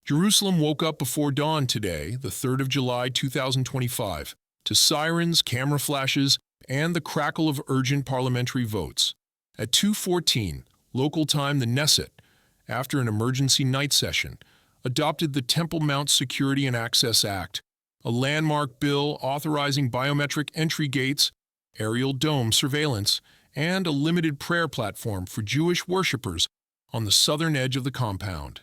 Jerusalem woke up before dawn today, the 3rd of July 2025, to sirens, camera flashes, and the crackle of urgent parliamentary votes. At 2:14 local time, the Knesset, after an emergency night session, adopted the Temple Mount Security and Access Act, a landmark bill authorizing biometric entry gates, aerial dome surveillance, and a limited prayer platform for Jewish worshippers on the southern edge of the compound.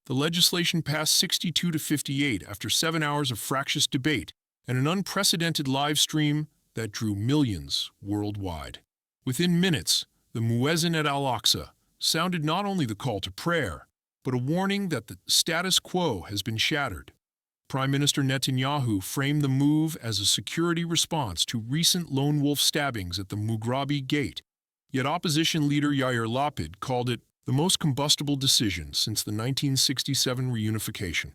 The legislation passed 62 to 58 after 7 hours of fractious debate and an unprecedented live stream that drew millions worldwide. Within minutes, the muezzin at Al-Aqsa sounded not only the call to prayer, but a warning that the status quo has been shattered. Prime Minister Netanyahu framed the move as a security response to recent lone wolf stabbings at the Mughrabi Gate, yet opposition leader Yair Lapid called it the most combustible decision since the 1967 reunification.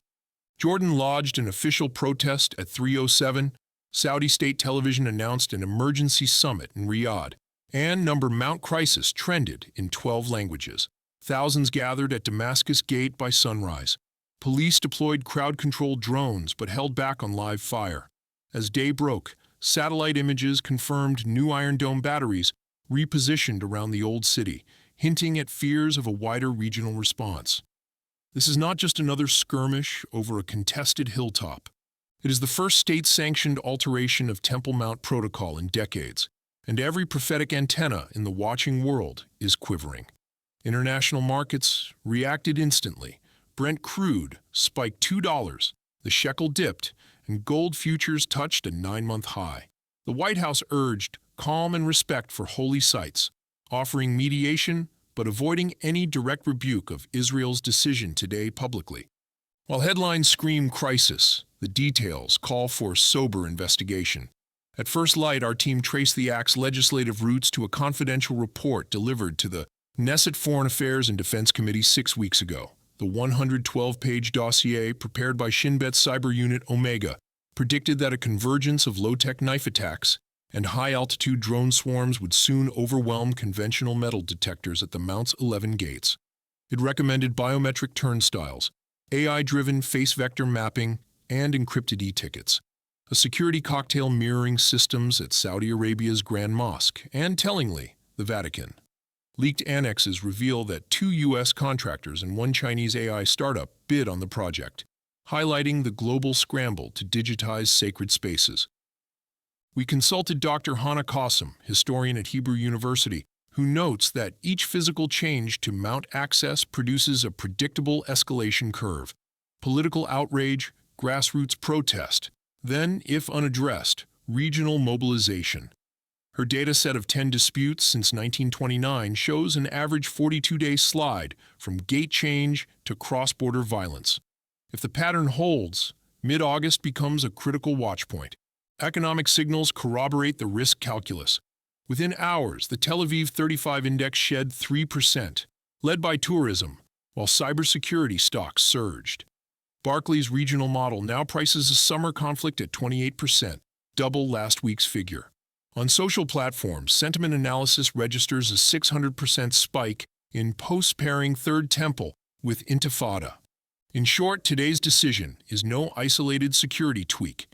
Jordan lodged an official protest at 3:07, Saudi state television announced an emergency summit in Riyadh, and Mount crisis trended in 12 languages. Thousands gathered at Damascus Gate by sunrise. Police deployed crowd-controlled drones but held back on live fire. As day broke, satellite images confirmed new Iron Dome batteries repositioned around the old city, hinting at fears of a wider regional response. This is not just another skirmish over a contested hilltop. It is the first state-sanctioned alteration of Temple Mount protocol in decades, and every prophetic antenna in the watching world is quivering. International markets reacted instantly. Brent crude spiked $2, the shekel dipped, and gold futures touched a 9-month high. The White House urged calm and respect for holy sites, offering mediation but avoiding any direct rebuke of Israel's decision today publicly. While headlines scream crisis, the details call for sober investigation. At first light, our team traced the act's legislative roots to a confidential report delivered to the Knesset Foreign Affairs and Defense Committee 6 weeks ago. The 112-page dossier, prepared by Shin Bet's cyber unit Omega, predicted that a convergence of low-tech knife attacks and high-altitude drone swarms would soon overwhelm conventional metal detectors at the Mount's 11 gates. It recommended biometric turnstiles, AI-driven face vector mapping, and encrypted e-tickets, a security cocktail mirroring systems at Saudi Arabia's Grand Mosque, and, tellingly, the Vatican. Leaked annexes reveal that 2 U.S. contractors and 1 Chinese AI startup bid on the project, highlighting the global scramble to digitize sacred spaces. We consulted Dr. Hannah Qasim, historian at Hebrew University, who notes that each physical change to Mount access produces a predictable escalation curve: political outrage, grassroots protest, then, if unaddressed, regional mobilization. Her data set of 10 disputes since 1929 shows an average 42-day slide from gate change to cross-border violence. If the pattern holds, mid-August becomes a critical watchpoint. Economic signals corroborate the risk calculus. Within hours, the Tel Aviv 35 index shed 3%, led by tourism, while cybersecurity stocks surged. Barclays' regional model now prices a summer conflict at 28%, double last week's figure. On social platforms, sentiment analysis registers a 600% spike in post-pairing Third Temple with Intifada. In short, today's decision is no isolated security tweak.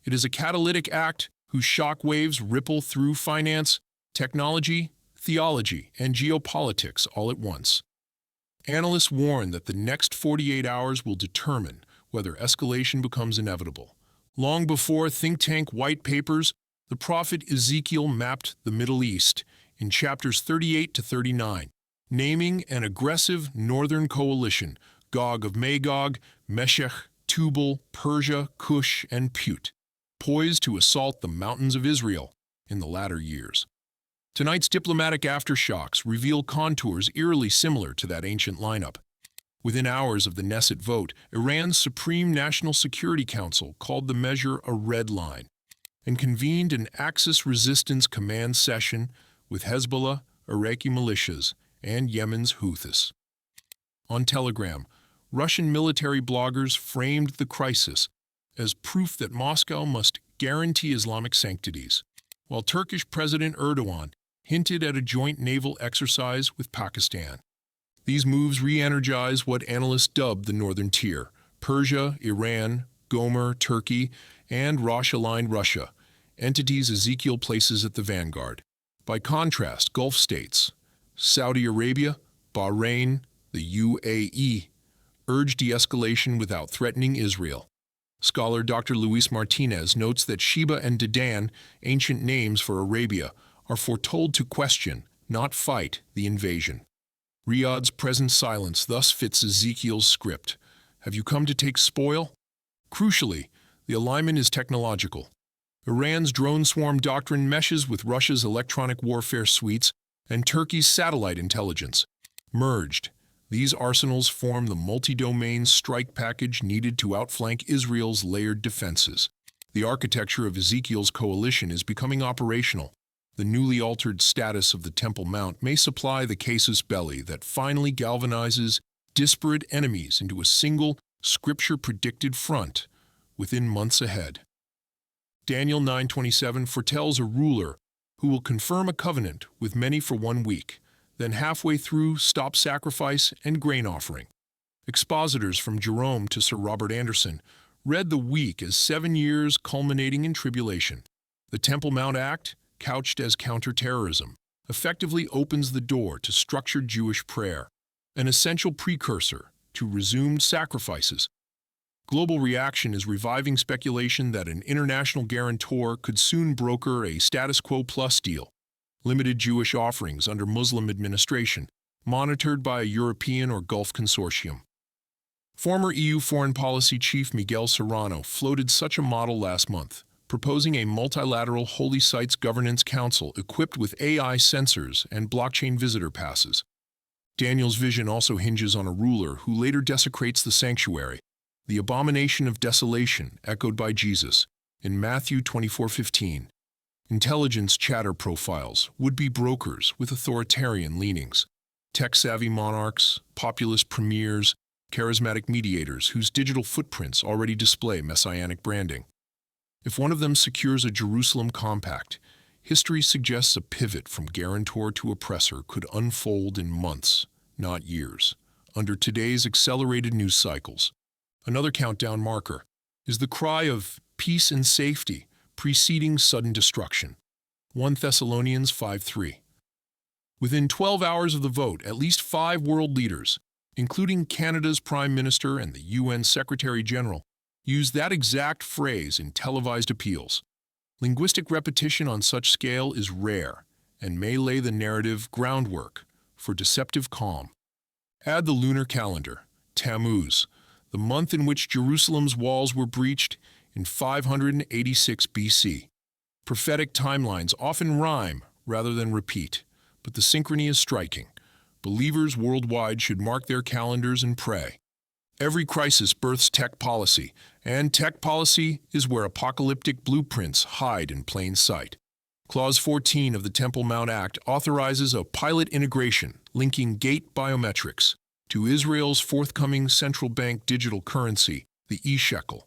It is a catalytic act whose shock waves ripple through finance, technology, theology, and geopolitics all at once. Analysts warn that the next 48 hours will determine whether escalation becomes inevitable. Long before think tank white papers, the prophet Ezekiel mapped the Middle East in chapters 38 to 39, naming an aggressive northern coalition, Gog of Magog, Meshech, Tubal, Persia, Cush, and Put, poised to assault the mountains of Israel in the latter years. Tonight's diplomatic aftershocks reveal contours eerily similar to that ancient lineup. Within hours of the Knesset vote, Iran's Supreme National Security Council called the measure a red line and convened an Axis resistance command session with Hezbollah, Iraqi militias, and Yemen's Houthis. On Telegram, Russian military bloggers framed the crisis as proof that Moscow must guarantee Islamic sanctities, while Turkish President Erdogan hinted at a joint naval exercise with Pakistan. These moves re-energize what analysts dubbed the Northern Tier, Persia, Iran, Gomer, Turkey, and Rosh-aligned Russia, entities Ezekiel places at the vanguard. By contrast, Gulf states, Saudi Arabia, Bahrain, the UAE, urge de-escalation without threatening Israel. Scholar Dr. Luis Martinez notes that Sheba and Dedan, ancient names for Arabia, are foretold to question, not fight, the invasion. Riyadh's present silence thus fits Ezekiel's script. Have you come to take spoil? Crucially, the alignment is technological. Iran's drone swarm doctrine meshes with Russia's electronic warfare suites and Turkey's satellite intelligence. Merged, these arsenals form the multi-domain strike package needed to outflank Israel's layered defenses. The architecture of Ezekiel's coalition is becoming operational. The newly altered status of the Temple Mount may supply the casus belli that finally galvanizes disparate enemies into a single, scripture-predicted front within months ahead. Daniel 9:27 foretells a ruler who will confirm a covenant with many for 1 week, then halfway through stop sacrifice and grain offering. Expositors from Jerome to Sir Robert Anderson read the week as 7 years culminating in tribulation. The Temple Mount Act, couched as counterterrorism, effectively opens the door to structured Jewish prayer, an essential precursor to resumed sacrifices. Global reaction is reviving speculation that an international guarantor could soon broker a status quo plus deal. Limited Jewish offerings under Muslim administration, monitored by a European or Gulf consortium. Former EU Foreign Policy Chief Miguel Serrano floated such a model last month, proposing a multilateral Holy Sites Governance Council equipped with AI sensors and blockchain visitor passes. Daniel's vision also hinges on a ruler who later desecrates the sanctuary, the abomination of desolation echoed by Jesus in Matthew 24:15. Intelligence chatter profiles, would-be brokers with authoritarian leanings, tech-savvy monarchs, populist premiers, charismatic mediators whose digital footprints already display messianic branding. If one of them secures a Jerusalem compact, history suggests a pivot from guarantor to oppressor could unfold in months, not years, under today's accelerated news cycles. Another countdown marker is the cry of peace and safety preceding sudden destruction. 1 Thessalonians 5:3. Within 12 hours of the vote, at least 5 world leaders, including Canada's Prime Minister and the UN Secretary-General, used that exact phrase in televised appeals. Linguistic repetition on such scale is rare and may lay the narrative groundwork for deceptive calm. Add the lunar calendar, Tammuz, the month in which Jerusalem's walls were breached, in 586 BC. Prophetic timelines often rhyme rather than repeat, but the synchrony is striking. Believers worldwide should mark their calendars and pray. Every crisis births tech policy, and tech policy is where apocalyptic blueprints hide in plain sight. Clause 14 of the Temple Mount Act authorizes a pilot integration linking gate biometrics to Israel's forthcoming central bank digital currency, the e-shekel.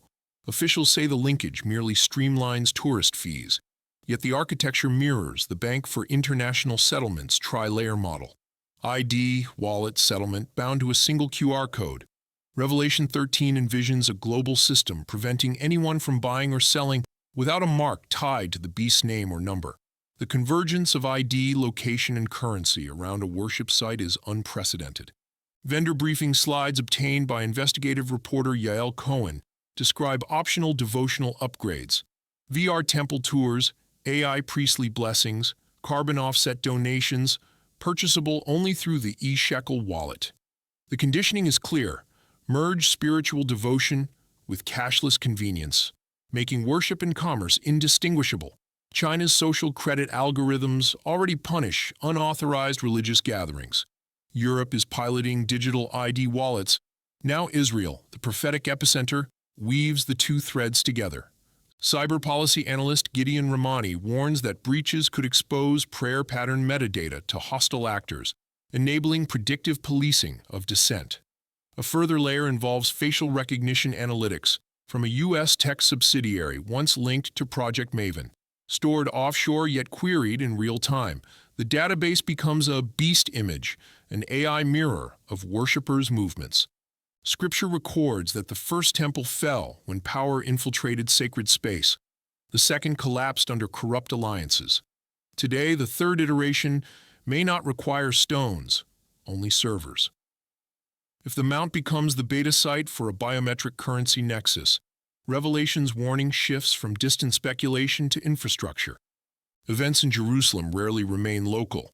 Officials say the linkage merely streamlines tourist fees, yet the architecture mirrors the Bank for International Settlements tri-layer model. ID, wallet, settlement bound to a single QR code. Revelation 13 envisions a global system preventing anyone from buying or selling without a mark tied to the beast's name or number. The convergence of ID, location, and currency around a worship site is unprecedented. Vendor briefing slides obtained by investigative reporter Yael Cohen describe optional devotional upgrades, VR temple tours, AI priestly blessings, carbon offset donations, purchasable only through the e-shekel wallet. The conditioning is clear: merge spiritual devotion with cashless convenience, making worship and commerce indistinguishable. China's social credit algorithms already punish unauthorized religious gatherings. Europe is piloting digital ID wallets. Now Israel, the prophetic epicenter, weaves the two threads together. Cyber policy analyst Gideon Ramani warns that breaches could expose prayer pattern metadata to hostile actors, enabling predictive policing of dissent. A further layer involves facial recognition analytics from a U.S. tech subsidiary once linked to Project Maven. Stored offshore yet queried in real time, the database becomes a beast image, an AI mirror of worshippers' movements. Scripture records that the first temple fell when power infiltrated sacred space. The second collapsed under corrupt alliances. Today, the third iteration may not require stones, only servers. If the Mount becomes the beta site for a biometric currency nexus, Revelation's warning shifts from distant speculation to infrastructure. Events in Jerusalem rarely remain local,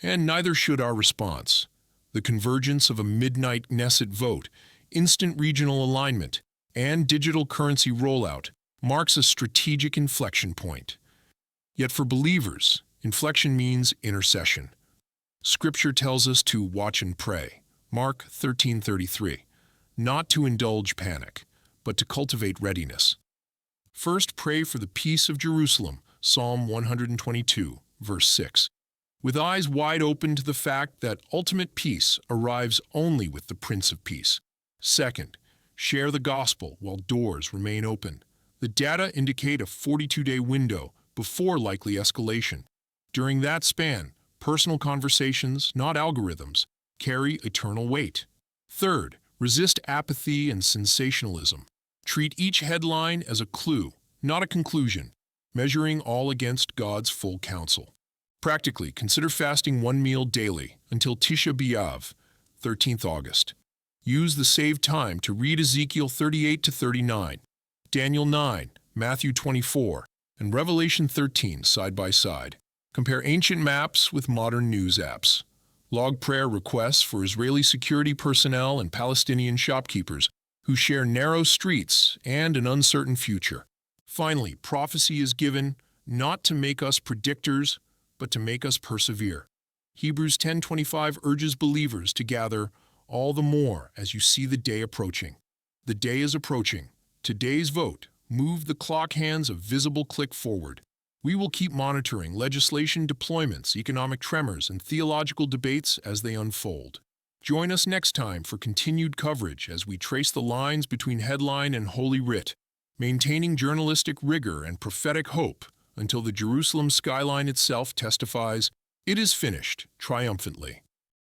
and neither should our response. The convergence of a midnight Knesset vote, instant regional alignment, and digital currency rollout marks a strategic inflection point. Yet for believers, inflection means intercession. Scripture tells us to watch and pray, Mark 13:33, not to indulge panic, but to cultivate readiness. First, pray for the peace of Jerusalem, Psalm 122, verse 6, with eyes wide open to the fact that ultimate peace arrives only with the Prince of Peace. Second, share the gospel while doors remain open. The data indicate a 42-day window before likely escalation. During that span, personal conversations, not algorithms, carry eternal weight. Third, resist apathy and sensationalism. Treat each headline as a clue, not a conclusion, measuring all against God's full counsel. Practically, consider fasting one meal daily until Tisha B'Av, 13th August. Use the saved time to read Ezekiel 38 to 39, Daniel 9, Matthew 24, and Revelation 13 side by side. Compare ancient maps with modern news apps. Log prayer requests for Israeli security personnel and Palestinian shopkeepers who share narrow streets and an uncertain future. Finally, prophecy is given not to make us predictors, but to make us persevere. Hebrews 10:25 urges believers to gather all the more as you see the day approaching. The day is approaching. Today's vote moved the clock hands a visible click forward. We will keep monitoring legislation deployments, economic tremors, and theological debates as they unfold. Join us next time for continued coverage as we trace the lines between headline and Holy Writ, maintaining journalistic rigor and prophetic hope until the Jerusalem skyline itself testifies, "It is finished," triumphantly.